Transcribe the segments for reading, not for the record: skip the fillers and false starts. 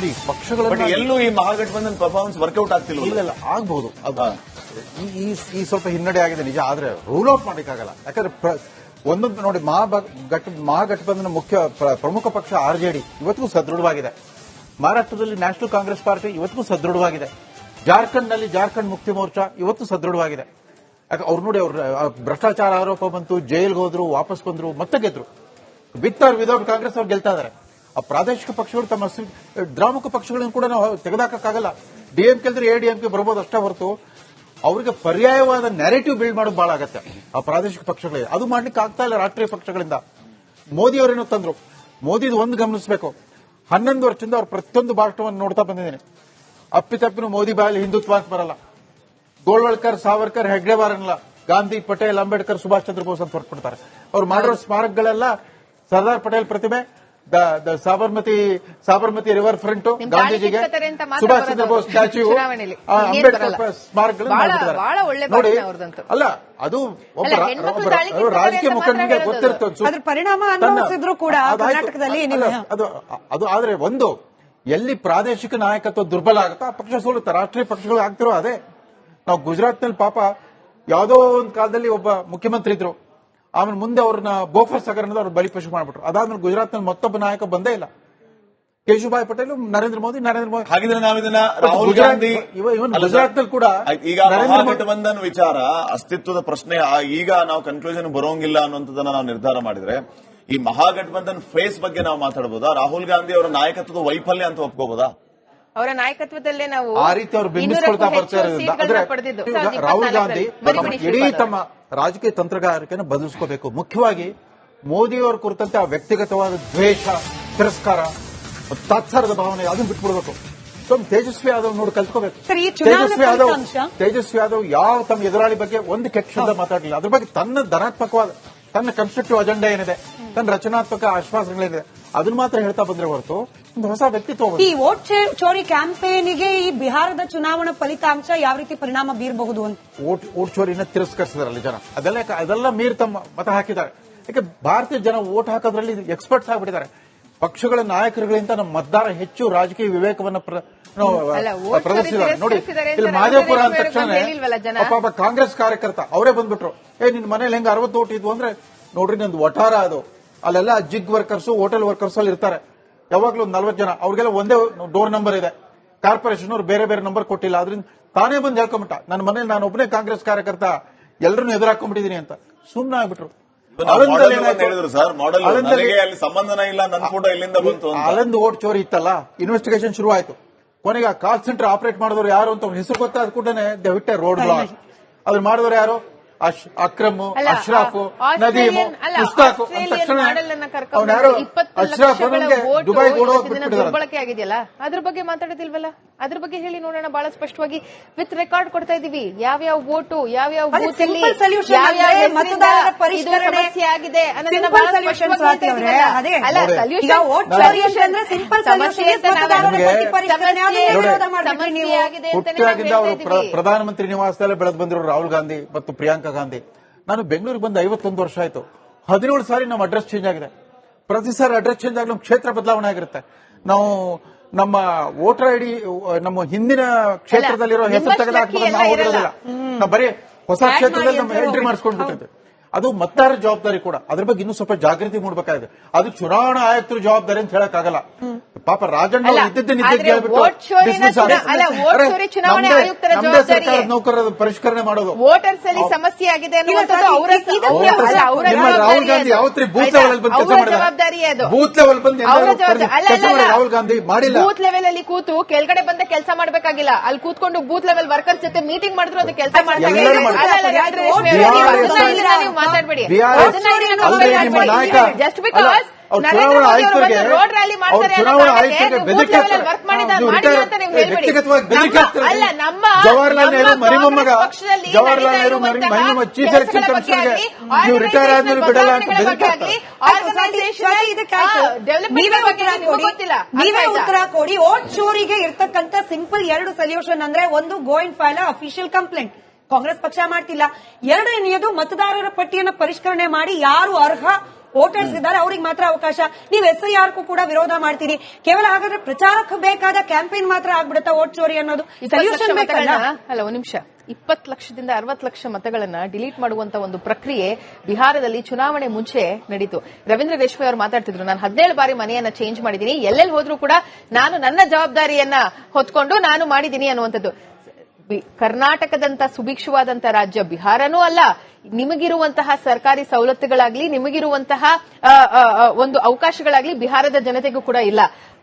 ನೋಡಿ ಪಕ್ಷಗಳ ಎಲ್ಲೂ ಈ ಮಹಾಗಠಬಂಧನ್ ಪರ್ಫಾರ್ಮೆನ್ಸ್ ವರ್ಕೌಟ್ ಆಗ್ತಿಲ್ಲ. ಇಲ್ಲ ಆಗ್ಬಹುದು. ಈ ಸ್ವಲ್ಪ ಹಿನ್ನಡೆ ಆಗಿದೆ ನಿಜ, ಆದ್ರೆ ರೂಲ್ ಔಟ್ ಮಾಡಲಿಕ್ಕಾಗಲ್ಲ. ಯಾಕಂದ್ರೆ ಒಂದೊಂದು ನೋಡಿ ಮಹಾಗಠಬಂಧನ ಪ್ರಮುಖ ಪಕ್ಷ ಆರ್ಜೆಡಿ ಇವತ್ತಿಗೂ ಸದೃಢವಾಗಿದೆ. ಮಹಾರಾಷ್ಟ್ರದಲ್ಲಿ ನ್ಯಾಷನಲ್ ಕಾಂಗ್ರೆಸ್ ಪಾರ್ಟಿ ಇವತ್ತಿಗೂ ಸದೃಢವಾಗಿದೆ. ಜಾರ್ಖಂಡ್ನಲ್ಲಿ ಜಾರ್ಖಂಡ್ ಮುಕ್ತಿ ಮೋರ್ಚಾ ಇವತ್ತು ಸದೃಢವಾಗಿದೆ. ಯಾಕೆ ಅವ್ರು ನೋಡಿ, ಅವ್ರ ಭ್ರಷ್ಟಾಚಾರ ಆರೋಪ ಬಂತು, ಜೈಲ್ಗೆ ಹೋದ್ರು, ವಾಪಸ್ ಬಂದ್ರು, ಮತ್ತೆ ಗೆದ್ರು. ವಿತ್ ಆರ್ ವಿದೌಟ್ ಕಾಂಗ್ರೆಸ್ ಅವ್ರು ಗೆಲ್ತಾ ಇದಾರೆ. ಆ ಪ್ರಾದೇಶಿಕ ಪಕ್ಷಗಳು ತಮ್ಮ ದ್ರಾಮುಖ ಪಕ್ಷಗಳನ್ನು ಕೂಡ ನಾವು ತೆಗೆದಾಕಕ್ಕಾಗಲ್ಲ. ಡಿಎಂಕೆ ಅಂದ್ರೆ ಎಡಿಎಂಕೆ ಬರ್ಬೋದು ಅಷ್ಟೇ ಹೊರತು ಅವರಿಗೆ ಪರ್ಯಾಯವಾದ ನ್ಯಾರೇಟಿವ್ ಬಿಲ್ಡ್ ಮಾಡೋದು ಬಹಳ ಆಗತ್ತೆ ಆ ಪ್ರಾದೇಶಿಕ ಪಕ್ಷಗಳಿಗೆ. ಅದು ಮಾಡ್ಲಿಕ್ಕೆ ಆಗ್ತಾ ಇಲ್ಲ ರಾಷ್ಟ್ರೀಯ ಪಕ್ಷಗಳಿಂದ. ಮೋದಿ ಅವರೇನೋ ತಂದ್ರು. ಮೋದಿದು ಒಂದು ಗಮನಿಸಬೇಕು, 11 ವರ್ಷದಿಂದ ಅವ್ರ ಪ್ರತಿಯೊಂದು ಭಾಷಣವನ್ನು ನೋಡ್ತಾ ಬಂದಿದ್ದೀನಿ. ಅಪ್ಪಿತಪ್ಪಿನ ಮೋದಿ ಬಾಯಲ್ಲಿ ಹಿಂದುತ್ವ ಅಂತ ಬರಲ್ಲ. ಗೋಳ್ವಳ್ಕರ್, ಸಾವರ್ಕರ್, ಹೆಗ್ಡೆವಾರ್ ಅನ್ನಲ್ಲ, ಗಾಂಧಿ, ಪಟೇಲ್, ಅಂಬೇಡ್ಕರ್, ಸುಭಾಷ್ ಚಂದ್ರ ಬೋಸ್ ಅಂತ ಹೊರಟ್ಬಿಡ್ತಾರೆ. ಅವ್ರು ಮಾಡಿರೋ ಸ್ಮಾರಕಗಳೆಲ್ಲ ಸರ್ದಾರ್ ಪಟೇಲ್ ಪ್ರತಿಮೆ, Sabarmati river front, ಗಾಂಧೀಜಿಗೆ, Subhash Chandra Bose statue, Ambedkar ಸ್ಮಾರಕಗಳು ನೋಡಿ. ಅಲ್ಲ, ಅದು ಒಬ್ಬ ರಾಜಕೀಯ ಮುಖಂಡನಿಗೆ ಗೊತ್ತಿರುತ್ತೆ ಪರಿಣಾಮ ಅನುಭವಿಸಿದ್ರು ಕೂಡ ಕರ್ನಾಟಕದಲ್ಲಿ. ಅದು ಆದ್ರೆ ಒಂದು ಎಲ್ಲಿ ಪ್ರಾದೇಶಿಕ ನಾಯಕತ್ವ ದುರ್ಬಲ ಆಗುತ್ತೋ ಆ ಪಕ್ಷ ಸೋಲುತ್ತೆ. ರಾಷ್ಟ್ರೀಯ ಪಕ್ಷಗಳು ಆಗ್ತಿರೋ ಅದೇ. ನಾವು ಗುಜರಾತ್ನಲ್ಲಿ ಪಾಪ ಯಾವುದೋ ಒಂದು ಕಾಲದಲ್ಲಿ ಒಬ್ಬ ಮುಖ್ಯಮಂತ್ರಿ ಇದ್ರು, ಆಮೇಲೆ ಮುಂದೆ ಅವ್ರನ್ನ ಬೋಫರ್ಸ್ ಹಗರಣದ ಅವ್ರು ಬಲಿಪಶು ಮಾಡ್ಬಿಟ್ರು. ಅದಾದ್ಮೇಲೆ ಗುಜರಾತ್ನಲ್ಲಿ ಮತ್ತೊಬ್ಬ ನಾಯಕ ಬಂದೇ ಇಲ್ಲ. ಕೇಶುಭಾಯ್ ಪಟೇಲ್, ನರೇಂದ್ರ ಮೋದಿ. ಹಾಗಿದ್ರೆ ನಾವಿದನ್ನ ರಾಹುಲ್ ಗಾಂಧಿ ಗುಜರಾತ್ನಲ್ಲಿ ಕೂಡ ಈಗ ಮಹಾಗಠಬಂಧನ್ ವಿಚಾರ ಅಸ್ತಿತ್ವದ ಪ್ರಶ್ನೆ ಈಗ ನಾವು ಕನ್ಕ್ಲೂಷನ್ ಬರೋಂಗಿಲ್ಲ ಅನ್ನುವಂಥದ್ದನ್ನ ನಾವು ನಿರ್ಧಾರ ಮಾಡಿದ್ರೆ ಈ ಮಹಾಗಠಬಂಧನ್ ಫೇಸ್ ಬಗ್ಗೆ ನಾವು ಮಾತಾಡಬಹುದಾ? ರಾಹುಲ್ ಗಾಂಧಿ ಅವರ ನಾಯಕತ್ವದ ವೈಫಲ್ಯ ಅಂತ ಒಪ್ಕೋಬಹುದಾ? ಅವರ ನಾಯಕತ್ವದಲ್ಲೇ ನಾವು ಆ ರೀತಿ ಅವರು ಬಿಂಬಿಸ್ಕೊಳ್ತಾ ಬರ್ತಾ ಇರೋದ್ರಿಂದ ರಾಹುಲ್ ಗಾಂಧಿ ಇಡೀ ತಮ್ಮ ರಾಜಕೀಯ ತಂತ್ರಗಾರಿಕೆಯನ್ನು ಬದಲಿಸ್ಕೋಬೇಕು. ಮುಖ್ಯವಾಗಿ ಮೋದಿಯವರ ಕುರಿತಂತೆ ಆ ವ್ಯಕ್ತಿಗತವಾದ ದ್ವೇಷ, ತಿರಸ್ಕಾರ, ತಾತ್ಸಾರದ ಭಾವನೆ ಅದನ್ನು ಬಿಟ್ಬಿಡ್ಬೇಕು. ತೇಜಸ್ವಿ ಯಾದವ್ ನೋಡಿ ಕಲ್ತ್ಕೋಬೇಕು. ತೇಜಸ್ವಿ ಯಾದವ್ ಯಾವ ತಮ್ಮ ಎದುರಾಳಿ ಬಗ್ಗೆ ಒಂದು ಕೆಟ್ಟ ಶಬ್ದ ಮಾತಾಡಲಿಲ್ಲ. ಅದ್ರ ಬಗ್ಗೆ ತನ್ನ ಧನಾತ್ಮಕವಾದ, ತನ್ನ ಕನ್ಸ್ಟ್ರಕ್ಟಿವ್ ಅಜೆಂಡಾ ಏನಿದೆ, ತನ್ನ ರಚನಾತ್ಮಕ ಆಶ್ವಾಸನೆಗಳೇನಿದೆ ಅದನ್ನ ಮಾತ್ರ ಹೇಳ್ತಾ ಬಂದ್ರೆ ಹೊರತು ಒಂದು ಹೊಸ ವ್ಯಕ್ತಿತ್ವ. ಈ ವೋಟ್ ಚೋರಿ ಕ್ಯಾಂಪೇನಿಗೆ ಈ ಬಿಹಾರದ ಚುನಾವಣಾ ಫಲಿತಾಂಶ ಯಾವ ರೀತಿ ಪರಿಣಾಮ ಬೀರಬಹುದು ಅಂತ? ವೋಟ್ ಚೋರಿನ ತಿರಸ್ಕರಿಸಿದಾರಲ್ಲ ಜನ. ಅದೆಲ್ಲ ಮೀರಿ ತಮ್ಮ ಮತ ಹಾಕಿದ್ದಾರೆ. ಯಾಕೆ ಭಾರತೀಯ ಜನ ವೋಟ್ ಹಾಕೋದ್ರಲ್ಲಿ ಎಕ್ಸ್ಪರ್ಟ್ಸ್ ಆಗಿಬಿಟ್ಟಿದ್ದಾರೆ. ಪಕ್ಷಗಳ ನಾಯಕರುಗಳಿಂದ ನಮ್ಮ ಮತದಾರ ಹೆಚ್ಚು ರಾಜಕೀಯ ವಿವೇಕವನ್ನು ಪ್ರದರ್ಶಿಸಿದ್ದಾರೆ. ನೋಡಿ, ಇಲ್ಲಿ ಮಾದೇಪುರ ಅಂದ ತಕ್ಷಣ ಪಾಪ ಕಾಂಗ್ರೆಸ್ ಕಾರ್ಯಕರ್ತ ಅವರೇ ಬಂದ್ಬಿಟ್ರು. ನಿನ್ ಮನೇಲಿ ಹೆಂಗ 60 ವೋಟ್ ಇದ್ವು ಅಂದ್ರೆ ನೋಡ್ರಿ, ನಂದು ವಠಾರ ಅದು, ಅಲ್ಲೆಲ್ಲ ಜಿಗ್ ವರ್ಕರ್ಸ್, ಹೋಟೆಲ್ ವರ್ಕರ್ಸ್ ಅಲ್ಲಿ ಇರ್ತಾರೆ. ಯಾವಾಗ್ಲೂ 40 ಜನ, ಅವ್ರಿಗೆಲ್ಲ ಒಂದೇ ಡೋರ್ ನಂಬರ್ ಇದೆ. ಕಾರ್ಪೊರೇಷನ್ ಅವ್ರು ಬೇರೆ ಬೇರೆ ನಂಬರ್ ಕೊಟ್ಟಿಲ್ಲ. ಅದರಿಂದ ತಾನೇ ಬಂದು ಹೇಳ್ಕೊಂಬಿಟ್ಟ, ನನ್ನ ಮನೇಲಿ ನಾನು ಒಬ್ಬನೇ ಕಾಂಗ್ರೆಸ್ ಕಾರ್ಯಕರ್ತ, ಎಲ್ಲರನ್ನೂ ಎದುರಾಕೊಂಡ್ಬಿಟ್ಟಿದೀನಿ ಅಂತ. ಸುಮ್ಮನೆ ಆಗ್ಬಿಟ್ರು. ಅಲ್ಲೊಂದು ವೋಟ್ ಚೋರಿ ಇತ್ತಲ್ಲ, ಇನ್ವೆಸ್ಟಿಗೇಷನ್ ಶುರು ಆಯ್ತು. ಕೊನೆಗೆ ಆ ಕಾಲ್ ಸೆಂಟರ್ ಆಪರೇಟ್ ಮಾಡಿದವರು ಯಾರು ಅಂತ ಹೆಸರು ಗೊತ್ತಾದ ಕೂಡಲೇ ದಯವಿಟ್ಟೆ ರೋಡ್ ಬ್ಲಾಕ್. ಅದನ್ನ ಮಾಡಿದವರು ಯಾರು? ಅಕ್ರಮ್, ಅಶ್ರಾಫ್, ನದೀಮ್, ಮುಸ್ತಾಕ್ ತಕ್ಷಣ ಅಶ್ರಾಫ್ ದುಬೈ ದುರ್ಬಳಕೆ ಆಗಿದೆಯಲ್ಲ, ಅದ್ರ ಬಗ್ಗೆ ಮಾತಾಡೋದಿಲ್ವಲ್ಲ. ಅದ್ರ ಬಗ್ಗೆ ಹೇಳಿ ನೋಡೋಣ. ಬಹಳ ಸ್ಪಷ್ಟವಾಗಿ ವಿತ್ ರೆಕಾರ್ಡ್ ಕೊಡ್ತಾ ಇದೀವಿ. ಯಾವ್ಯಾವ ವೋಟು, ಯಾವ್ಯಾವ ಬೂತ್ ಅಲ್ಲಿ ಸಮಸ್ಯೆ ಆಗಿದೆ ಅನ್ನೋದನ್ನ ಪ್ರಧಾನಮಂತ್ರಿ ನಿವಾಸದಲ್ಲೇ ಬೆಳೆದು ಬಂದಿರೋ ರಾಹುಲ್ ಗಾಂಧಿ ಮತ್ತು ಪ್ರಿಯಾಂಕಾ ಗಾಂಧಿ. ನಾನು ಬೆಂಗಳೂರಿಗೆ ಬಂದು 51 ವರ್ಷ ಆಯ್ತು. 17 ಸಾರಿ ನಮ್ಮ ಅಡ್ರೆಸ್ ಚೇಂಜ್ ಆಗಿದೆ. ಪ್ರತಿ ಸಾರಿ ಅಡ್ರೆಸ್ ಚೇಂಜ್ ಆಗಿ ನಮ್ಮ ಕ್ಷೇತ್ರ ಬದಲಾವಣೆ ಆಗಿರುತ್ತೆ. ನಾವು ನಮ್ಮ ವೋಟರ್ ಐಡಿ ನಮ್ಮ ಹಿಂದಿನ ಕ್ಷೇತ್ರದಲ್ಲಿರೋ ಹೆಸರು ತೆಗೆದಾಕ್ಬೇಕು ನಾವು ಹೋಗಿರೋದಿಲ್ಲ. ನಾವು ಬರೀ ಹೊಸ ಕ್ಷೇತ್ರದಲ್ಲಿ ನಮ್ಮ ಎಂಟ್ರಿ ಮಾಡಿಸ್ಕೊಂಡ್ಬಿಟ್ಟಿದ್ದೆ. ಅದು ಮತದಾರರ ಜವಾಬ್ದಾರಿ ಕೂಡ. ಅದ್ರ ಬಗ್ಗೆ ಇನ್ನೂ ಸ್ವಲ್ಪ ಜಾಗೃತಿ ಮೂಡಬೇಕಾಗಿದೆ. ಅದು ಚುನಾವಣಾ ಆಯುಕ್ತರ ಜವಾಬ್ದಾರಿ ಅಂತ ಹೇಳಕ್ಕಾಗಲ್ಲ. ಪಾಪ ರಾಜಣ್ಣ ಸರ್ಕಾರದ ನೌಕರರ ಪರಿಷ್ಕರಣೆ ಮಾಡೋದು, ವೋಟರ್ಸ್ ಅಲ್ಲಿ ಸಮಸ್ಯೆ ಆಗಿದೆ ರಾಹುಲ್ ಗಾಂಧಿ ಯಾವತ್ರಿ ಬೂತ್ ಲೆವೆಲ್ ಬಂದು ಕೆಲಸ ಮಾಡಿದ? ಬೂತ್ ಲೆವೆಲ್ ಬಂದು ರಾಹುಲ್ ಗಾಂಧಿ ಮಾಡಿಲ್ಲ. ಬೂತ್ ಲೆವೆಲ್ ಅಲ್ಲಿ ಕೂತು ಕೆಳಗಡೆ ಬಂದ ಕೆಲಸ ಮಾಡಬೇಕಾಗಿಲ್ಲ. ಅಲ್ಲಿ ಕೂತ್ಕೊಂಡು ಬೂತ್ ಲೆವೆಲ್ ವರ್ಕರ್ಸ್ ಜೊತೆ ಮೀಟಿಂಗ್ ಮಾಡಿದ್ರು ಅದು ಕೆಲಸ ಮಾತಾಡ್ಬೇಡಿ. ಜಸ್ಟ್ ಬಿಕಾಸ್ ಚುನಾವಣಾ ಆಯುಕ್ತರಿಗೆ ಜವಾಹರ್ಲಾಲ್ ನೆಹರು ಮರಿಮೊಮ್ಮಗ ಜವಾಹರ್ಲಾಲ್ ನೆಹರು ಮರಿಮೊಮ್ಮ ಚೀಫ್ ಎಲೆಕ್ಷನ್ ಕಮಿಷನರ್ಗೆ ನೀವು ರಿಟೈರ್ ಆದ್ಮೇಲೆ ಬಿಡಲ್ಲ ಅಂತ ನೀವೇ ಉತ್ತರ ಕೊಡಿ. ವೋಟ್ ಚೋರಿಗೆ ಇರ್ತಕ್ಕಂಥ ಸಿಂಪಲ್ 2 ಸೊಲ್ಯೂಷನ್ ಅಂದ್ರೆ, ಒಂದು go and file official complaint. Congress ಪಕ್ಷ ಮಾಡ್ತಿಲ್ಲ. ಎರಡನೆಯದು ಮತದಾರರ ಪಟ್ಟಿಯನ್ನು ಪರಿಷ್ಕರಣೆ ಮಾಡಿ ಯಾರು ಅರ್ಹ ವೋಟರ್ಸ್ ಇದ್ದಾರೆ, ಅವ್ರಿಗೆ ಮಾತ್ರ ಅವಕಾಶ. ನೀವು SIR ಕೂಡ ವಿರೋಧ ಮಾಡ್ತೀರಿ. ಕೇವಲ ಹಾಗಾದ್ರೆ ಪ್ರಚಾರಕ್ಕೆ ಬೇಕಾದ ಕ್ಯಾಂಪೇನ್ ಮಾತ್ರ ಆಗ್ಬಿಡುತ್ತಾ ವೋಟ್ ಚೋರಿ ಅನ್ನೋದು? ಸೊಲ್ಯೂಷನ್ ಬೇಕಲ್ಲ. ಅಲ್ಲ, ಒಂದ್ ನಿಮಿಷ. 20 ಲಕ್ಷದಿಂದ 60 ಲಕ್ಷ ಮತಗಳನ್ನ ಡಿಲೀಟ್ ಮಾಡುವಂತ ಒಂದು ಪ್ರಕ್ರಿಯೆ ಬಿಹಾರದಲ್ಲಿ ಚುನಾವಣೆ ಮುಂಚೆ ನಡೀತು. ರವೀಂದ್ರ ರೇಷ್ಮೆ ಅವರು ಮಾತಾಡ್ತಿದ್ರು, ನಾನು 17 ಬಾರಿ ಮನೆಯನ್ನ ಚೇಂಜ್ ಮಾಡಿದೀನಿ, ಎಲ್ಲೆಲ್ಲಿ ಹೋದ್ರೂ ಕೂಡ ನಾನು ನನ್ನ ಜವಾಬ್ದಾರಿಯನ್ನ ಹೊತ್ಕೊಂಡು ನಾನು ಮಾಡಿದೀನಿ ಅನ್ನುವಂಥದ್ದು. ಕರ್ನಾಟಕದಂತ ಸುಭಿಕ್ಷವಾದಂತ ರಾಜ್ಯ ಬಿಹಾರನೂ ಅಲ್ಲ. ನಿಮಗಿರುವಂತಹ ಸರ್ಕಾರಿ ಸವಲತ್ತುಗಳಾಗ್ಲಿ, ನಿಮಗಿರುವಂತಹ ಒಂದು ಅವಕಾಶಗಳಾಗ್ಲಿ ಬಿಹಾರದ ಜನತೆಗೂ ಕೂಡ ಇಲ್ಲ.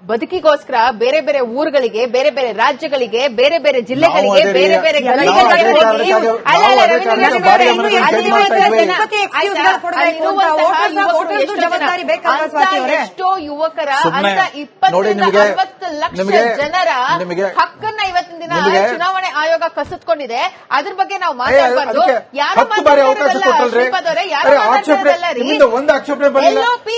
ಬದುಕಿಗೋಸ್ಕರ ಬೇರೆ ಬೇರೆ ಊರುಗಳಿಗೆ, ಬೇರೆ ಬೇರೆ ರಾಜ್ಯಗಳಿಗೆ, ಬೇರೆ ಬೇರೆ ಜಿಲ್ಲೆಗಳಿಗೆ, ಬೇರೆ ಬೇರೆ ಎಷ್ಟೋ ಯುವಕರ ಅಂತ 20-60 ಲಕ್ಷ ಜನರ ಹಕ್ಕನ್ನ ಇವತ್ತಿನ ದಿನ ಚುನಾವಣೆ ಆಯೋಗ ಕಸಿದುಕೊಂಡಿದೆ. ಅದ್ರ ಬಗ್ಗೆ ನಾವು ಮಾತಾಡಬಾರ್ದು. ಯಾರು ಶ್ರೀಪಾದವರೇ, ಯಾರು ಮಾತಾಡ್ತಿರಲ್ಲ ರೀ. LOP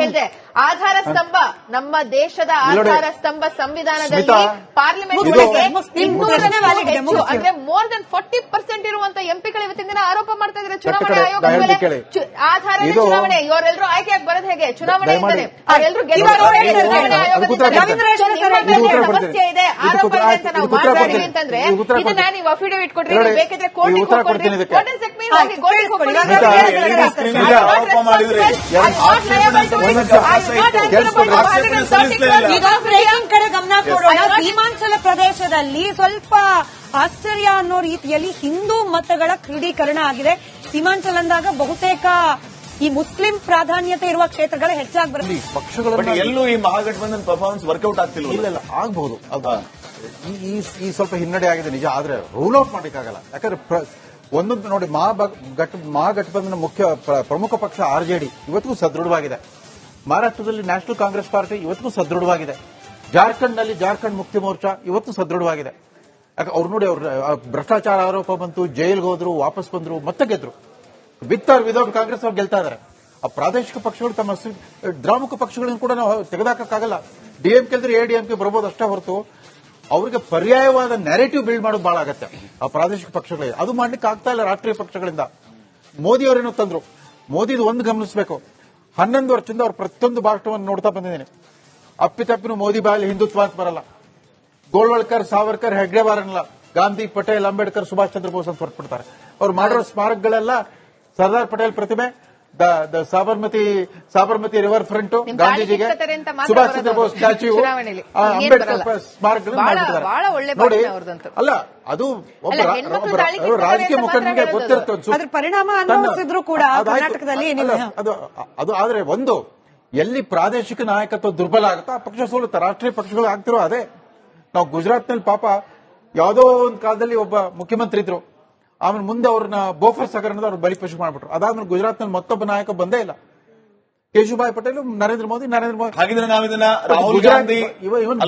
ಹೇಳಿದೆ, ಆಧಾರ ಸ್ತಂಭ, ನಮ್ಮ ದೇಶದ ಆಧಾರ ಸ್ತಂಭ ಸಂವಿಧಾನದಲ್ಲಿ ಪಾರ್ಲಿಮೆಂಟ್ ಅಂದ್ರೆ ಮೋರ್ ದನ್ 40% ಇರುವಂತ ಎಂಪಿಗಳು ಇವತ್ತಿನ ದಿನ ಆರೋಪ ಮಾಡ್ತಾ ಇದ್ದಾರೆ ಚುನಾವಣೆ ಆಯೋಗದ ಮೇಲೆ. ಆಧಾರ ಚುನಾವಣೆ, ಇವರೆಲ್ಲರೂ ಆಯ್ಕೆಯಾಗಿ ಬರೋದು ಹೇಗೆ? ಚುನಾವಣೆಯಿಂದಲೇ ಅವರೆಲ್ಲರೂ ಸಮಸ್ಯೆ ಇದೆ, ಆರೋಪ ಇದೆ ಅಂತ ನಾವು ಮಾತಾಡಿದ್ವಿ ಅಂತಂದ್ರೆ ಇದನ್ನ ನೀವು ಅಫಿಡವಿಟ್ ಕೊಡ್ರಿ, ಬೇಕಿದ್ರೆ ಕೋರ್ಟಿಗೆ ಹೋಗ್ಕೊಡ್ರಿ. ಈಗ ಬ್ರೇಕಿಂಗ್ ಕಡೆ ಗಮನ ಕೊಡೋಣ. ಸೀಮಾಂಚಲ ಪ್ರದೇಶದಲ್ಲಿ ಸ್ವಲ್ಪ ಆಶ್ಚರ್ಯ ಅನ್ನೋ ರೀತಿಯಲ್ಲಿ ಹಿಂದೂ ಮತಗಳ ಕ್ರೋಢೀಕರಣ ಆಗಿದೆ. ಸೀಮಾಂಚಲ ಅಂದಾಗ ಬಹುತೇಕ ಈ ಮುಸ್ಲಿಂ ಪ್ರಾಧಾನ್ಯತೆ ಇರುವ ಕ್ಷೇತ್ರಗಳು ಹೆಚ್ಚಾಗಿ ಬರುತ್ತೆ. ಪಕ್ಷಗಳು ಎಲ್ಲೂ ಈ ಮಹಾಗಠಬಂಧನ್ ಪರ್ಫಾರ್ಮೆನ್ಸ್ ವರ್ಕೌಟ್ ಆಗ್ತಿಲ್ಲ. ಇಲ್ಲ, ಆಗಬಹುದು. ಈ ಸ್ವಲ್ಪ ಹಿನ್ನಡೆ ಆಗಿದೆ ನಿಜ, ಆದ್ರೆ ರೂಲ್ ಔಟ್ ಮಾಡಲಿಕ್ಕಾಗಲ್ಲ. ಯಾಕಂದ್ರೆ ಒಂದೊಂದು ನೋಡಿ, ಮಹಾಗಠಬಂಧನ ಪ್ರಮುಖ ಪಕ್ಷ RJD ಇವತ್ತಿಗೂ ಸದೃಢವಾಗಿದೆ. ಮಹಾರಾಷ್ಟ್ರದಲ್ಲಿ ನ್ಯಾಷನಲ್ ಕಾಂಗ್ರೆಸ್ ಪಾರ್ಟಿ ಇವತ್ತಿಗೂ ಸದೃಢವಾಗಿದೆ. ಜಾರ್ಖಂಡ್ನಲ್ಲಿ ಜಾರ್ಖಂಡ್ ಮುಕ್ತಿ ಮೋರ್ಚಾ ಇವತ್ತು ಸದೃಢವಾಗಿದೆ. ಯಾಕೆ ಅವ್ರು ನೋಡಿ, ಅವ್ರ ಭ್ರಷ್ಟಾಚಾರ ಆರೋಪ ಬಂತು, ಜೈಲ್ಗೆ ಹೋದ್ರು, ವಾಪಸ್ ಬಂದ್ರು, ಮತ್ತೆ ಗೆದ್ರು. ವಿತ್ ಆರ್ ವಿದೌಟ್ ಕಾಂಗ್ರೆಸ್ ಅವ್ರು ಗೆಲ್ತಾ ಇದಾರೆ. ಆ ಪ್ರಾದೇಶಿಕ ಪಕ್ಷಗಳು ತಮ್ಮ ದ್ರಾಮುಖ ಪಕ್ಷಗಳನ್ನು ಕೂಡ ನಾವು ತೆಗೆದಾಕಕ್ಕಾಗಲ್ಲ. DMK ಅಂದ್ರೆ ADMK ಬರ್ಬೋದು ಅಷ್ಟೇ ಹೊರತು ಅವರಿಗೆ ಪರ್ಯಾಯವಾದ ನ್ಯಾರೇಟಿವ್ ಬಿಲ್ಡ್ ಮಾಡೋದು ಬಹಳ ಆಗತ್ತೆ ಆ ಪ್ರಾದೇಶಿಕ ಪಕ್ಷಗಳಿಗೆ. ಅದು ಮಾಡ್ಲಿಕ್ಕೆ ಆಗ್ತಾ ಇಲ್ಲ ರಾಷ್ಟ್ರೀಯ ಪಕ್ಷಗಳಿಂದ. ಮೋದಿ ಅವರೇನೋ ತಂದ್ರು. ಮೋದಿದು ಒಂದು ಗಮನಿಸಬೇಕು, 11 ವರ್ಷದಿಂದ ಅವ್ರ ಪ್ರತಿಯೊಂದು ಭಾಷಣವನ್ನು ನೋಡ್ತಾ ಬಂದಿದ್ದೀನಿ. ಅಪ್ಪಿತಪ್ಪಿನ ಮೋದಿ ಬಾಯಲ್ಲಿ ಹಿಂದುತ್ವ ಅಂತ ಬರಲ್ಲ. ಗೋಳ್ವಳ್ಕರ್, ಸಾವರ್ಕರ್, ಹೆಗ್ಡೆವಾರ್ ಅನ್ನಲ್ಲ, ಗಾಂಧಿ, ಪಟೇಲ್, ಅಂಬೇಡ್ಕರ್, ಸುಭಾಷ್ ಚಂದ್ರ ಬೋಸ್ ಅಂತ ಹೊರಟ್ಬಿಡ್ತಾರೆ. ಅವ್ರು ಮಾಡಿರೋ ಸ್ಮಾರಕಗಳೆಲ್ಲ ಸರ್ದಾರ್ ಪಟೇಲ್ ಪ್ರತಿಮೆ, Sabarmati river front, ಗಾಂಧೀಜಿಗೆ, Subhash Chandra Bose statue, Ambedkar ಸ್ಮಾರಕಗಳನ್ನು ಮಾಡಿಬಿಡ್ತಾರೆ ನೋಡಿ. ಅಲ್ಲ, ಅದು ಒಬ್ಬ ರಾಜಕೀಯ ಮುಖಂಡನಿಗೆ ಗೊತ್ತಿರುತ್ತೆ ಪರಿಣಾಮ ಅನುಭವಿಸಿದ್ರು ಕೂಡ ಕರ್ನಾಟಕದಲ್ಲಿ. ಅದು ಆದ್ರೆ ಒಂದು ಎಲ್ಲಿ ಪ್ರಾದೇಶಿಕ ನಾಯಕತ್ವ ದುರ್ಬಲ ಆಗುತ್ತೋ ಆ ಪಕ್ಷ ಸೋಲುತ್ತೆ. ರಾಷ್ಟ್ರೀಯ ಪಕ್ಷಗಳು ಆಗ್ತಿರೋ ಅದೇ. ನಾವು ಗುಜರಾತ್ನಲ್ಲಿ ಪಾಪ ಯಾವುದೋ ಒಂದು ಕಾಲದಲ್ಲಿ ಒಬ್ಬ ಮುಖ್ಯಮಂತ್ರಿ ಇದ್ರು, ಆಮೇಲೆ ಮುಂದೆ ಅವ್ರನ್ನ ಬೋಫರ್ಸ್ ಹಗರಣದ ಅವ್ರು ಬಲಿಪಶು ಮಾಡ್ಬಿಟ್ರು. ಅದಾದ್ಮೇಲೆ ಗುಜರಾತ್ನಲ್ಲಿ ಮತ್ತೊಬ್ಬ ನಾಯಕ ಬಂದೇ ಇಲ್ಲ. ಕೇಶುಭಾಯ್ ಪಟೇಲ್, ನರೇಂದ್ರ ಮೋದಿ. ಹಾಗಿದ್ರೆ ನಾವಿದನ್ನ ರಾಹುಲ್ ಗಾಂಧಿ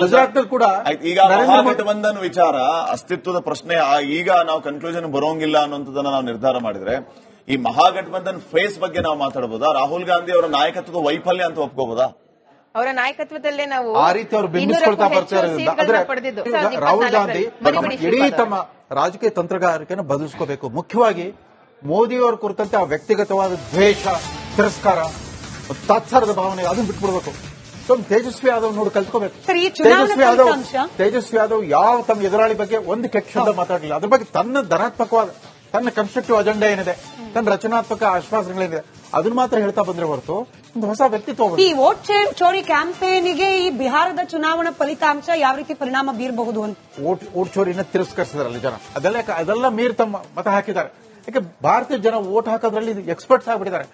ಗುಜರಾತ್ನಲ್ಲಿ ಕೂಡ ಈಗ ಮಹಾಗಠಬಂಧನ್ ವಿಚಾರ ಅಸ್ತಿತ್ವದ ಪ್ರಶ್ನೆ ಈಗ ನಾವು ಕನ್ಕ್ಲೂಷನ್ ಬರೋಂಗಿಲ್ಲ ಅನ್ನೋದನ್ನ ನಾವು ನಿರ್ಧಾರ ಮಾಡಿದ್ರೆ ಈ ಮಹಾಗಠಬಂಧನ್ ಫೇಸ್ ಬಗ್ಗೆ ನಾವು ಮಾತಾಡಬಹುದಾ? ರಾಹುಲ್ ಗಾಂಧಿ ಅವರ ನಾಯಕತ್ವದ ವೈಫಲ್ಯ ಅಂತ ಒಪ್ಕೋಬಹುದಾ? ಅವರ ನಾಯಕತ್ವದಲ್ಲೇ ನಾವು ಆ ರೀತಿ ಅವರು ಬಿಂಬಿಸ್ಕೊಳ್ತಾ ಬರ್ತಾ ಇರೋದ್ರಿಂದ ಆದ್ರೆ ರಾಹುಲ್ ಗಾಂಧಿ ಇಡೀ ತಮ್ಮ ರಾಜಕೀಯ ತಂತ್ರಗಾರಿಕೆಯನ್ನು ಬದಲಿಸ್ಕೋಬೇಕು. ಮುಖ್ಯವಾಗಿ ಮೋದಿಯವರ ಕುರಿತಂತೆ ಆ ವ್ಯಕ್ತಿಗತವಾದ ದ್ವೇಷ, ತಿರಸ್ಕಾರ, ತಾತ್ಸಾರದ ಭಾವನೆ ಅದನ್ನು ಬಿಟ್ಬಿಡ್ಬೇಕು. ತೇಜಸ್ವಿ ಯಾದವ್ ನೋಡಿ ಕಲ್ತ್ಕೋಬೇಕು. ತೇಜಸ್ವಿ ಯಾದವ್ ಯಾವ ತಮ್ಮ ಎದುರಾಳಿ ಬಗ್ಗೆ ಒಂದು ಕೆಟ್ಟ ಶಬ್ದ ಮಾತಾಡಲಿಲ್ಲ. ಅದ್ರ ಬಗ್ಗೆ ತನ್ನ ಧನಾತ್ಮಕವಾದ, ತನ್ನ ಕನ್ಸ್ಟ್ರಕ್ಟಿವ್ ಅಜೆಂಡಾ ಏನಿದೆ, ತನ್ನ ರಚನಾತ್ಮಕ ಆಶ್ವಾಸನೆಗಳೇನಿದೆ ಅದನ್ನ ಮಾತ್ರ ಹೇಳ್ತಾ ಬಂದ್ರೆ ಹೊರತು ಒಂದು ಹೊಸ ವ್ಯಕ್ತಿತ್ವ. ಈ ವೋಟ್ ಚೋರಿ ಕ್ಯಾಂಪೇನ್ಗೆ ಈ ಬಿಹಾರದ ಚುನಾವಣಾ ಫಲಿತಾಂಶ ಯಾವ ರೀತಿ ಪರಿಣಾಮ ಬೀರಬಹುದು ಅಂತ ವೋಟ್ ಚೋರಿನ ತಿರಸ್ಕರಿಸಿದಾರಲ್ಲ ಜನ. ಅದೆಲ್ಲ ಮೀರಿ ತಮ್ಮ ಮತ ಹಾಕಿದ್ದಾರೆ. ಯಾಕೆ ಭಾರತೀಯ ಜನ ವೋಟ್ ಹಾಕೋದ್ರಲ್ಲಿ ಎಕ್ಸ್ಪರ್ಟ್ಸ್ ಆಗಿಬಿಟ್ಟಿದ್ದಾರೆ.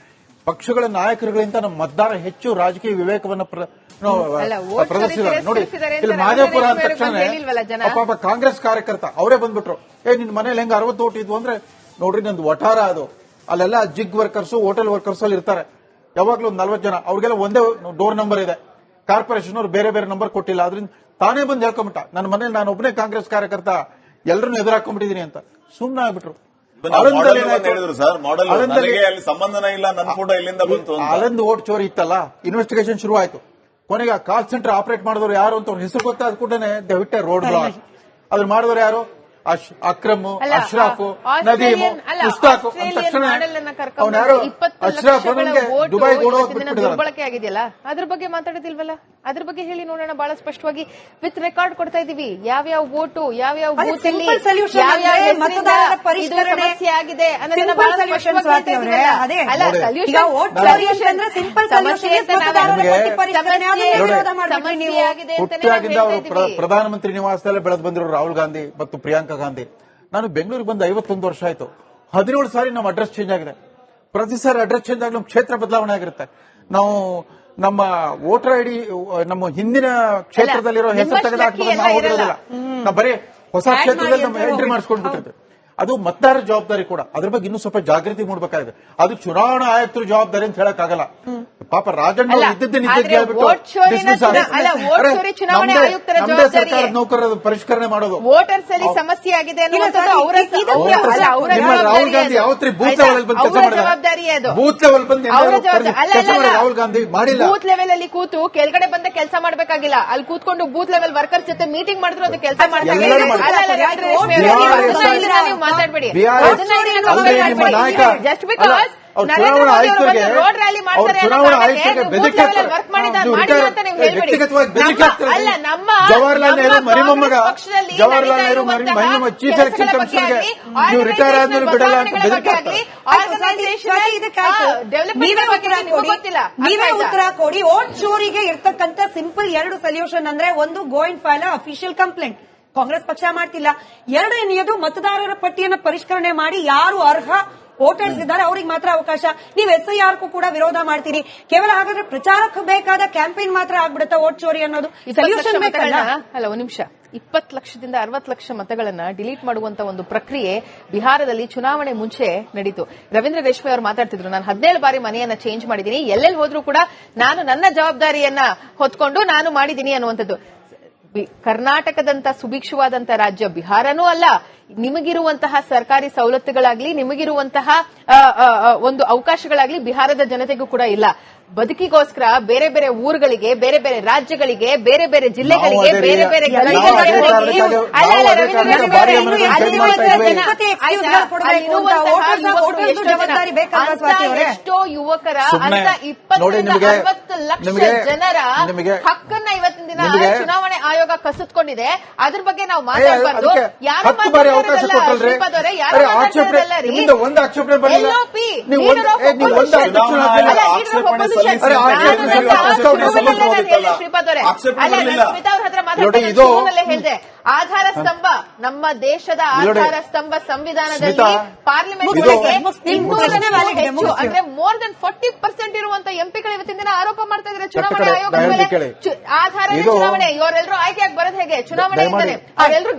ಪಕ್ಷಗಳ ನಾಯಕರುಗಳಿಂದ ನಮ್ಮ ಮತದಾರ ಹೆಚ್ಚು ರಾಜಕೀಯ ವಿವೇಕವನ್ನು ಪ್ರದರ್ಶಿಸಿದ್ದಾರೆ. ನೋಡಿ, ಇಲ್ಲಿ ಮಾದೇಪುರ ಅಂದ ತಕ್ಷಣ ಪಾಪ ಕಾಂಗ್ರೆಸ್ ಕಾರ್ಯಕರ್ತ ಅವರೇ ಬಂದ್ಬಿಟ್ರು. ನಿನ್ ಮನೇಲಿ ಹೆಂಗ 60 ಓಟ್ ಇದ್ವು ಅಂದ್ರೆ ನೋಡ್ರಿ, ನಂದು ವಠಾರ ಅದು, ಅಲ್ಲೆಲ್ಲ ಜಿಗ್ ವರ್ಕರ್ಸ್, ಹೋಟೆಲ್ ವರ್ಕರ್ಸ್ ಅಲ್ಲಿ ಇರ್ತಾರೆ. ಯಾವಾಗ್ಲೂ ಒಂದು 40 ಜನ, ಅವ್ರಿಗೆಲ್ಲ ಒಂದೇ ಡೋರ್ ನಂಬರ್ ಇದೆ. ಕಾರ್ಪೊರೇಷನ್ ಅವ್ರು ಬೇರೆ ಬೇರೆ ನಂಬರ್ ಕೊಟ್ಟಿಲ್ಲ. ಅದರಿಂದ ತಾನೇ ಬಂದು ಹೇಳ್ಕೊಂಬಿಟ್ಟ, ನನ್ನ ಮನೇಲಿ ನಾನು ಒಬ್ಬನೇ ಕಾಂಗ್ರೆಸ್ ಕಾರ್ಯಕರ್ತ, ಎಲ್ಲರನ್ನೂ ಎದುರಾಕೊಂಡ್ಬಿಟ್ಟಿದೀನಿ ಅಂತ ಸುಮ್ಮನೆ ಆಗ್ಬಿಟ್ರು. ಅಲ್ಲೊಂದು ವೋಟ್ ಚೋರಿ ಇತ್ತಲ್ಲ, ಇನ್ವೆಸ್ಟಿಗೇಷನ್ ಶುರು ಆಯ್ತು. ಕೊನೆಗೆ ಆ ಕಾಲ್ ಸೆಂಟರ್ ಆಪರೇಟ್ ಮಾಡಿದವರು ಯಾರು ಅಂತ ಅವ್ರ ಹೆಸರು ಗೊತ್ತಾದ ಕೂಡಲೇ ದೇ ವಿಟ್ಟೆ ರೋಡ್ ಬ್ಲಾಕ್. ಅದ್ರ ಮಾಡಿದವರು ಯಾರು? ಅಕ್ರಮ್, ಅಲ್ಲ, ಅಶ್ರಾಫ್, ಆಸ್ಟ್ರೇಲಿಯನ್- ನದೀಮು, ಅಲ್ಲ, ಮುಸ್ತಾಕ್ ಅಂದ ಆಸ್ಟ್ರೇಲಿಯನ್ ತಕ್ಷಣ ಮಾಡೆಲ್ ಕರ್ಕೊಂಡು ಅವನ್ಯಾರು 20 ಅಶ್ರಾಫ್ ಲಕ್ಷಗಳ ಅವನಿಗೆ ವೋಟು ದುಬೈ ಗೋಡ ಇವತ್ತಿನ ದಿನ ದುರ್ಬಳಕೆ ಆಗಿದೆಯಲ್ಲ, ಅದ್ರ ಬಗ್ಗೆ ಮಾತಾಡೋದಿಲ್ವಲ್ಲ? ಅದ್ರ ಬಗ್ಗೆ ಹೇಳಿ ನೋಡೋಣ. ಬಹಳ ಸ್ಪಷ್ಟವಾಗಿ ವಿತ್ ರೆಕಾರ್ಡ್ ಕೊಡ್ತಾ ಇದೀವಿ, ಯಾವ್ಯಾವ ವೋಟು, ಯಾವ್ಯಾವ ಅದೇ ಬೂತ್ ಅಲ್ಲಿ simple solution ಯಾವ್ಯಾವ ಅಂದ್ರೆ ಹೆಸರಿಂದ ಮತದಾರರ ಇದು ಪರಿಷ್ಕರಣೆ, ಸಮಸ್ಯೆ ಆಗಿದೆ ಅನ್ನೋದನ್ನ simple ಬಹಳ solution ಸ್ಪಷ್ಟವಾಗಿ ಸ್ವಾತಿ ಅವರೇ, ಹೇಳ್ತಾ ಅದೇ. ಇದ್ದೀವಿ. ಅಲ್ಲ, ನೋಡಿ. solution- ಈಗ vote solution ಅಂದ್ರೆ simple ಸಮಸ್ಯೆ solution ಅಂತ ಮತದಾರರ ನಾವೇ- ಪಟ್ಟಿ ಪರಿಷ್ಕರಣೆ ಅದನ್ನೇ ಸಮಸ್ಯೆ- ವಿರೋಧ ಮಾಡ್ಬಿಟ್ರಿ ನೀವು. ಸಮಸ್ಯೆ ಆಗಿದೆ ಅಂತಾನೆ ನಾವು ಹುಟ್ಟಾಗಿಂದ ಹೇಳ್ತಾ ಅವರು ಇದ್ದೀವಿ. ಪ್ರಧಾನಮಂತ್ರಿ ನಿವಾಸದಲ್ಲೇ ಬೆಳೆದು ಬಂದಿರೋ ರಾಹುಲ್ ಗಾಂಧಿ ಮತ್ತು ಪ್ರಿಯಾಂಕಾ ಗಾಂಧಿ. ನಾನು ಬೆಂಗಳೂರಿಗೆ ಬಂದು 51 ವರ್ಷ ಆಯ್ತು. 17 ಸಾರಿ ನಮ್ಮ ಅಡ್ರೆಸ್ ಚೇಂಜ್ ಆಗಿದೆ. ಪ್ರತಿ ಸಾರಿ ಅಡ್ರೆಸ್ ಚೇಂಜ್ ಆಗಿ ನಮ್ಮ ಕ್ಷೇತ್ರ ಬದಲಾವಣೆ ಆಗಿರುತ್ತೆ. ನಾವು ನಮ್ಮ ವೋಟರ್ ಐಡಿ ನಮ್ಮ ಹಿಂದಿನ ಕ್ಷೇತ್ರದಲ್ಲಿರೋ ಹೆಸರು ನಿಮ್ಮಷ್ಟು ತೆಗೆದು ಹಾಕ್ಬೇಕು, ಲಕ್ಕಿ ನಾವು ಎಲ್ಲ ಹೋಗಿರೋದಿಲ್ಲ. ನಾವು ಬರೀ ಹೊಸ Add ಕ್ಷೇತ್ರದಲ್ಲಿ ಮಾಡಿ ನಮ್ಮ ಅಂತ ಎಂಟ್ರಿ ಮಾಡಿಸ್ಕೊಂಡ್ಬಿಟ್ಟಿರ್ತೀವಿ. ಅದು ಮತದಾರರ ಜವಾಬ್ದಾರಿ ಕೂಡ. ಅದ್ರ ಬಗ್ಗೆ ಇನ್ನೂ ಸ್ವಲ್ಪ ಜಾಗೃತಿ ಮೂಡಬೇಕಾಗಿದೆ. ಅದು ಚುನಾವಣಾ ಆಯುಕ್ತರ ಜವಾಬ್ದಾರಿ ಅಂತ ಹೇಳಕ್ಕಾಗಲ್ಲ. ಪಾಪ ರಾಜಣ್ಣ ಅಲ್ಲ, ಇದ್ದದ್ದನ್ನ ಆದ್ರೆ ಇದ್ದದ್ದು ಹೇಳ್ಬಿಟ್ಟು vote ಚೋರಿನ dismiss ಚುನಾ- ಅಲ್ಲ, vote ಅರೆ, ಚೋರಿ ಚುನಾವಣೆ ನಮ್ದೇ- ಆಯುಕ್ತರ ನಮ್ದೇ ಜವಾಬ್ದಾರಿ. ಸರ್ಕಾರದ ನೌಕರರ ಪರಿಷ್ಕರಣೆ ಮಾಡೋದು. ವೋಟರ್ಸ್ ಅಲ್ಲಿ ಸಮಸ್ಯೆ ಆಗಿದೆ ಅನ್ನುವಂಥದ್ದು ಅವರ ನಿಮ್ಮ ರಾಹುಲ್ ಗಾಂಧಿ ಯಾವತ್ರಿ ಬೂತ್ ಲೆವೆಲ್ ಬಂದು ಕೆಲಸ ಮಾಡಿದ? ಜವಾಬ್ದಾರಿ ಅದು. ಬೂತ್ ಲೆವೆಲ್ ಬಂದು ಅವರ ಜವಾಬ್ದಾರಿ. ಅಲ್ಲ, ಕೆಲಸ ಅಲ್ಲ, ರಾಹುಲ್ ಗಾಂಧಿ ಮಾಡಿಲ್ಲ. ಬೂತ್ ಲೆವೆಲ್ ಅಲ್ಲಿ ಕೂತು ಕೆಳಗಡೆ ಬಂದ ಕೆಲಸ ಮಾಡ್ಬೇಕಾಗಿಲ್ಲ. ಅಲ್ಲಿ ಕೂತ್ಕೊಂಡು ಬೂತ್ ಲೆವೆಲ್ ವರ್ಕರ್ ಜೊತೆ ಮೀಟಿಂಗ್ ಮಾಡಿದ್ರು ಅದು ಕೆಲಸ ಎಲ್ಲರೂ ಮಾಡ್ತಾರೆ. ನೀವು ಮಾತಾಡ್ಬೇಡಿ. ನಿಮ್ಮ ನಾಯಕ ಜಸ್ಟ್ ಬಿಕಾಸ್ ಅವ್ರು ಚುನಾವಣಾ ಆಯುಕ್ತರಿಗೆ ರೋಡ್ ರ್ಯಾಲಿ ಮಾಡ್ತಾರೆ ಚುನಾವಣಾ ಆಯುಕ್ತರಿಗೆ ಬೆದರಿಕೆ ವರ್ಕ್ ಮಾಡಿಲ್ಲ ಅಂತ ನೀವು ಹೇಳ್ಬೇಡಿ. ವ್ಯಕ್ತಿಗತವಾಗಿ ಬೆದರಿಕೆ ಅಲ್ಲ, ನಮ್ಮ ಜವಾಹರ್ಲಾಲ್ ನೆಹರು ಮರಿಮೊಮ್ಮಗ ಪಕ್ಷದಲ್ಲಿ ಜವಾಹರ್ಲಾಲ್ ನೆಹರು ಮರಿಮೊಮ್ಮ ಚೀಫ್ ಎಲೆಕ್ಷನ್ ಕಮಿಷನರ್ಗೆ ನೀವು ರಿಟೈರ್ ಆದ್ಮೇಲೆ ಬಿಡಲ್ಲ ಅಂತ ಬೆದರಿಕೆ ಹಾಕ್ತಾರೆ. ನೀವೇ ಉತ್ತರ ಕೊಡಿ. ವೋಟ್ ಚೋರಿಗೆ ಇರ್ತಕ್ಕಂಥ ಸಿಂಪಲ್ 2 ಸೊಲ್ಯೂಷನ್ ಅಂದ್ರೆ, ಒಂದು go and file official complaint. Congress ಪಕ್ಷ ಮಾಡ್ತಿಲ್ಲ. ಎರಡನೆಯದು ಮತದಾರರ ಪಟ್ಟಿಯನ್ನು ಪರಿಷ್ಕರಣೆ ಮಾಡಿ ಯಾರು ಅರ್ಹ ವೋಟರ್ಸ್ ಇದ್ದಾರೆ ಅವ್ರಿಗೆ ಮಾತ್ರ ಅವಕಾಶ. ನೀವು SIR ಕೂಡ ವಿರೋಧ ಮಾಡ್ತೀರಿ. ಕೇವಲ ಹಾಗಾದ್ರೆ ಪ್ರಚಾರಕ್ಕೆ ಬೇಕಾದ ಕ್ಯಾಂಪೇನ್ ಮಾತ್ರ ಆಗ್ಬಿಡುತ್ತಾ ವೋಟ್ ಚೋರಿ ಅನ್ನೋದು? ಸೊಲ್ಯೂಷನ್ ಬೇಕಲ್ಲ. ಅಲ್ಲ, ಒಂದು ನಿಮಿಷ. 20 ಲಕ್ಷದಿಂದ 60 ಲಕ್ಷ ಮತಗಳನ್ನ ಡಿಲೀಟ್ ಮಾಡುವಂತ ಒಂದು ಪ್ರಕ್ರಿಯೆ ಬಿಹಾರದಲ್ಲಿ ಚುನಾವಣೆ ಮುಂಚೆ ನಡೀತು. ರವೀಂದ್ರ ರೇಷ್ಮೆ ಅವರು ಮಾತಾಡ್ತಿದ್ರು, ನಾನು 17 ಬಾರಿ ಮನೆಯನ್ನ ಚೇಂಜ್ ಮಾಡಿದ್ದೀನಿ, ಎಲ್ಲೆಲ್ಲಿ ಹೋದ್ರೂ ಕೂಡ ನಾನು ನನ್ನ ಜವಾಬ್ದಾರಿಯನ್ನ ಹೊತ್ಕೊಂಡು ನಾನು ಮಾಡಿದ್ದೀನಿ ಅನ್ನುವಂಥದ್ದು. ಕರ್ನಾಟಕದಂತ ಸುಭಿಕ್ಷವಾದಂತ ರಾಜ್ಯ ಬಿಹಾರನೂ ಅಲ್ಲ. ನಿಮಗಿರುವಂತಹ ಸರ್ಕಾರಿ ಸವಲತ್ತುಗಳಾಗ್ಲಿ, ನಿಮಗಿರುವಂತಹ ಒಂದು ಅವಕಾಶಗಳಾಗ್ಲಿ ಬಿಹಾರದ ಜನತೆಗೂ ಕೂಡ ಇಲ್ಲ. ಬದುಕಿಗೋಸ್ಕರ ಬೇರೆ ಬೇರೆ ಊರುಗಳಿಗೆ, ಬೇರೆ ಬೇರೆ ರಾಜ್ಯಗಳಿಗೆ, ಬೇರೆ ಬೇರೆ ಜಿಲ್ಲೆಗಳಿಗೆ, ಬೇರೆ ಬೇರೆ ಎಷ್ಟೋ ಯುವಕರ ಅಂತ 20-60 ಲಕ್ಷ ಜನರ ಹಕ್ಕನ್ನ ಇವತ್ತಿನ ದಿನ ಚುನಾವಣೆ ಆಯೋಗ ಕಸಿದುಕೊಂಡಿದೆ. ಅದ್ರ ಬಗ್ಗೆ ನಾವು ಮಾತಾಡಬಾರ್ದು. ಯಾರು ಒಂದು ಆಕ್ಷೇಪಣೆ ಬರಲಿಲ್ಲ. ಹೇಳಿದೆ, ಆಧಾರ ಸ್ತಂಭ, ನಮ್ಮ ದೇಶದ ಆಧಾರ ಸ್ತಂಭ ಸಂವಿಧಾನದಲ್ಲಿ ಪಾರ್ಲಿಮೆಂಟ್ ಅಂದ್ರೆ ಮೋರ್ ದನ್ 40% ಇರುವಂತ ಎಂಪಿಗಳು ಇವತ್ತಿನ ದಿನ ಆರೋಪ ಮಾಡ್ತಾ ಇದ್ದಾರೆ ಚುನಾವಣೆ ಆಯೋಗದ ಮೇಲೆ. ಆಧಾರ ಚುನಾವಣೆ, ಇವರೆಲ್ಲರೂ ಆಯ್ಕೆಯಾಗಿ ಬರೋದು ಹೇಗೆ? ಚುನಾವಣೆಯಿಂದಲೇ ಅವರೆಲ್ಲರೂ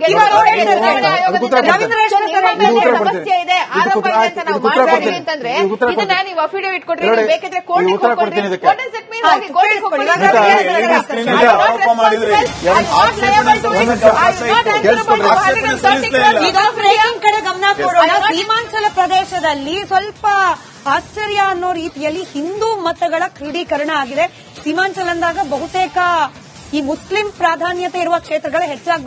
ಸಮಸ್ಯೆ ಇದೆ, ಆರೋಪ ಇದೆ ಅಂತ ನಾವು ಮಾಡ್ತೀವಿ ಅಂತಂದ್ರೆ ಇದನ್ನ ನೀವು ಅಫಿಡೇವಿಟ್ ಕೊಟ್ರಿ, ಬೇಕಿದ್ರೆ ಕೋರ್ಟಿಗೆ ಹೋಗ್ಕೊಡ್ರಿ. ಈಗ ಬ್ರೇಕಿಂಗ್ ಕಡೆ ಗಮನ ಕೊಡೋಣ. ಸೀಮಾಂಚಲ ಪ್ರದೇಶದಲ್ಲಿ ಸ್ವಲ್ಪ ಆಶ್ಚರ್ಯ ಅನ್ನೋ ರೀತಿಯಲ್ಲಿ ಹಿಂದೂ ಮತಗಳ ಕ್ರೋಢೀಕರಣ ಆಗಿದೆ. ಸೀಮಾಂಚಲ ಅಂದಾಗ ಬಹುತೇಕ ಈ ಮುಸ್ಲಿಂ ಪ್ರಾಧಾನ್ಯತೆ ಇರುವ ಕ್ಷೇತ್ರಗಳು ಹೆಚ್ಚಾಗಿ